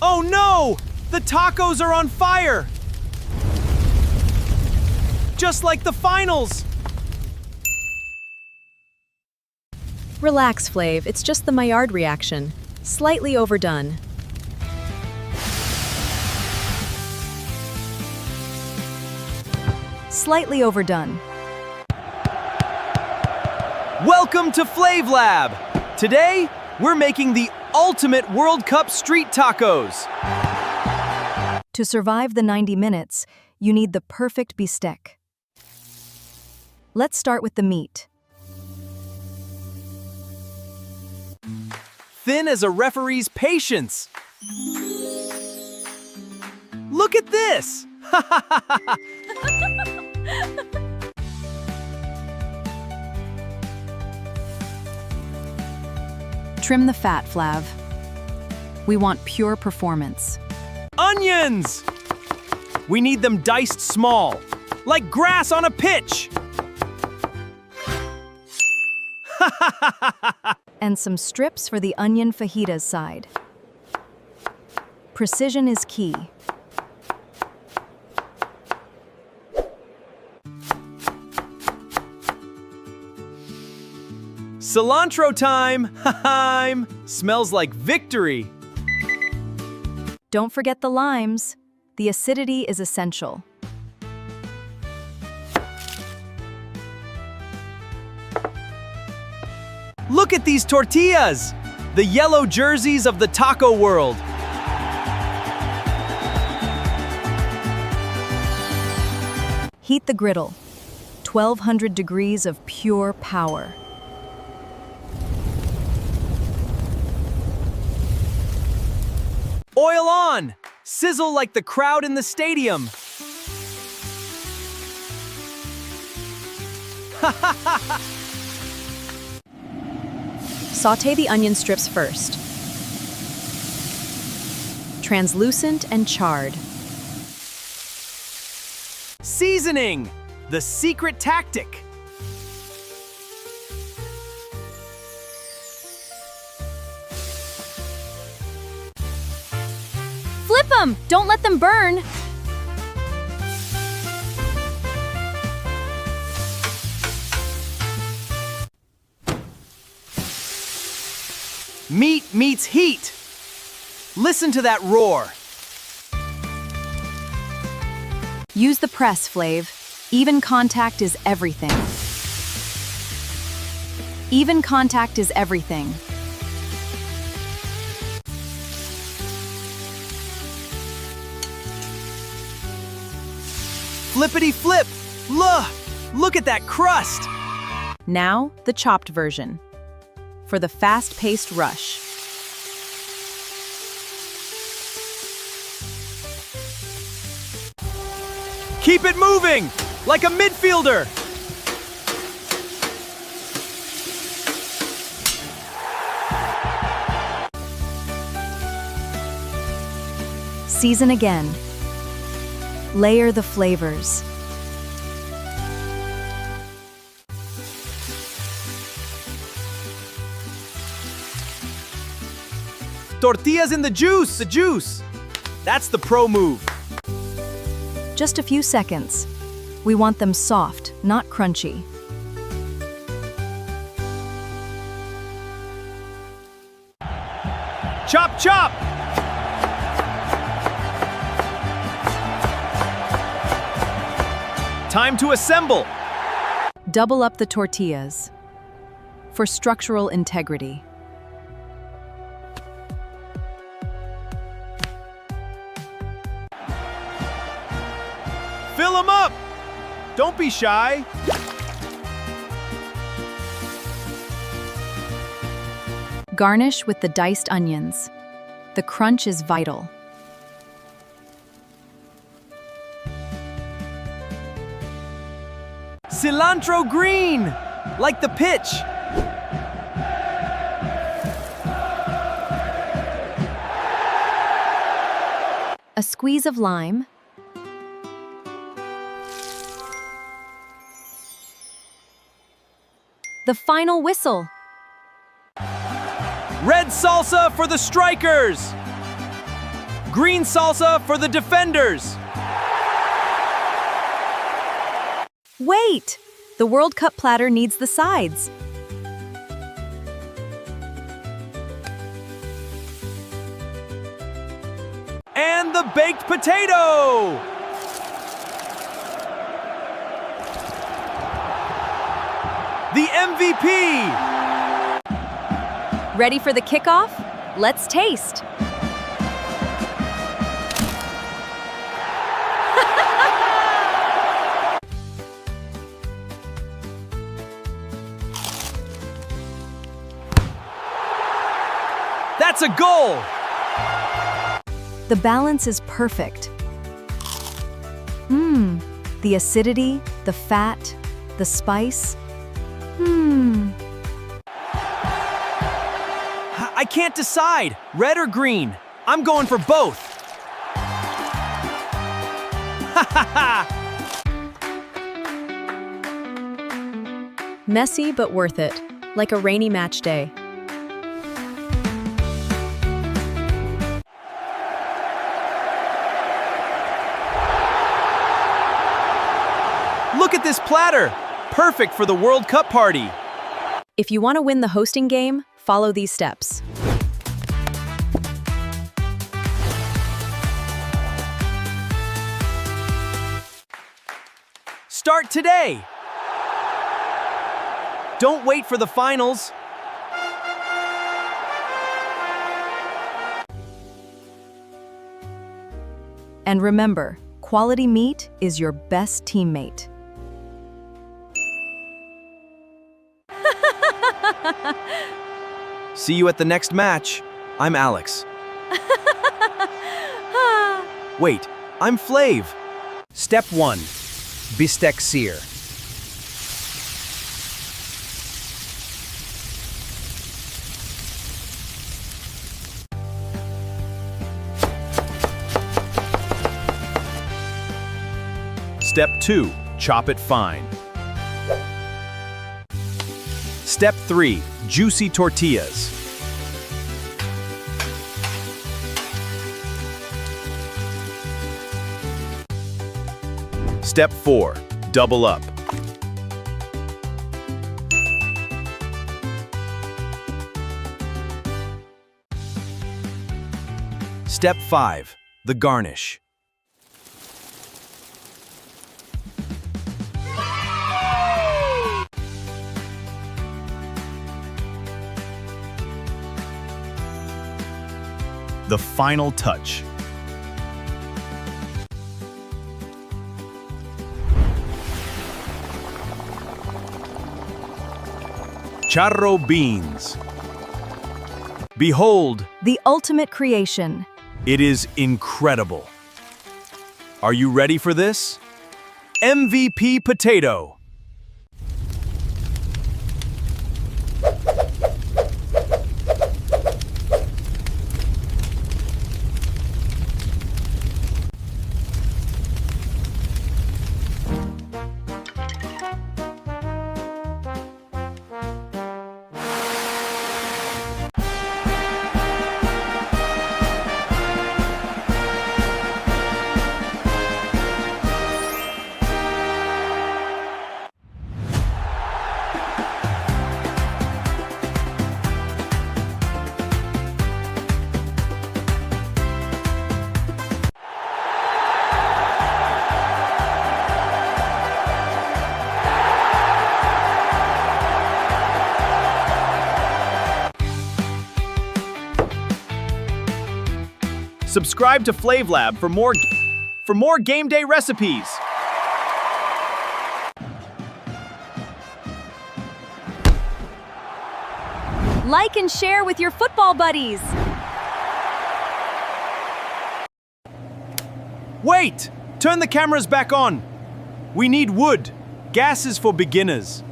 Oh no! The tacos are on fire! Just like the finals! Relax, Flav. It's just the Maillard reaction. Slightly overdone. Slightly overdone. Welcome to FlavLab! Today, we're making the ultimate World Cup street tacos. To survive the 90 minutes, you need the perfect Bistek. Let's start with the meat. Thin as a referee's patience. Look at this! Trim the fat, Flav. We want pure performance. Onions! We need them diced small, like grass on a pitch. And some strips for the onion fajitas side. Precision is key. Cilantro time! Smells like victory. Don't forget the limes. The acidity is essential. Look at these tortillas! The yellow jerseys of the taco world. Heat the griddle. 1200 degrees of pure power. Oil on! Sizzle like the crowd in the stadium. Sauté the onion strips first. Translucent and charred. Seasoning! The secret tactic. Flip them! Don't let them burn! Meat meets heat. Listen to that roar. Use the press, Flav. Even contact is everything. Even contact is everything. Flippity-flip! Look at that crust! Now, the chopped version. For the fast-paced rush. Keep it moving! Like a midfielder! Season again. Layer the flavors. Tortillas in the juice! That's the pro move. Just a few seconds. We want them soft, not crunchy. Chop, chop! Time to assemble. Double up the tortillas. For structural integrity. Fill them up! Don't be shy. Garnish with the diced onions. The crunch is vital. Cilantro green, like the pitch. A squeeze of lime. The final whistle. Red salsa for the strikers. Green salsa for the defenders. Wait! The World Cup platter needs the sides. And the baked potato! The MVP! Ready for the kickoff? Let's taste. That's a goal! The balance is perfect. The acidity, the fat, the spice. I can't decide. Red or green? I'm going for both. Ha ha ha! Messy but worth it, like a rainy match day. Look at this platter! Perfect for the World Cup party. If you want to win the hosting game, follow these steps. Start today! Don't wait for the finals. And remember, quality meat is your best teammate. See you at the next match. I'm Alex. Wait, I'm Flav. Step 1. Bistek sear. Step 2. Chop it fine. Step 3. Juicy tortillas. Step 4. Double up. Step 5. The garnish. The final touch. Charro beans. Behold, The ultimate creation. it is incredible. Are you ready for this? MVP potato. Subscribe to FlavLab for more game day recipes. Like and share with your football buddies. Wait! Turn the cameras back on. We need wood. Gas is for beginners.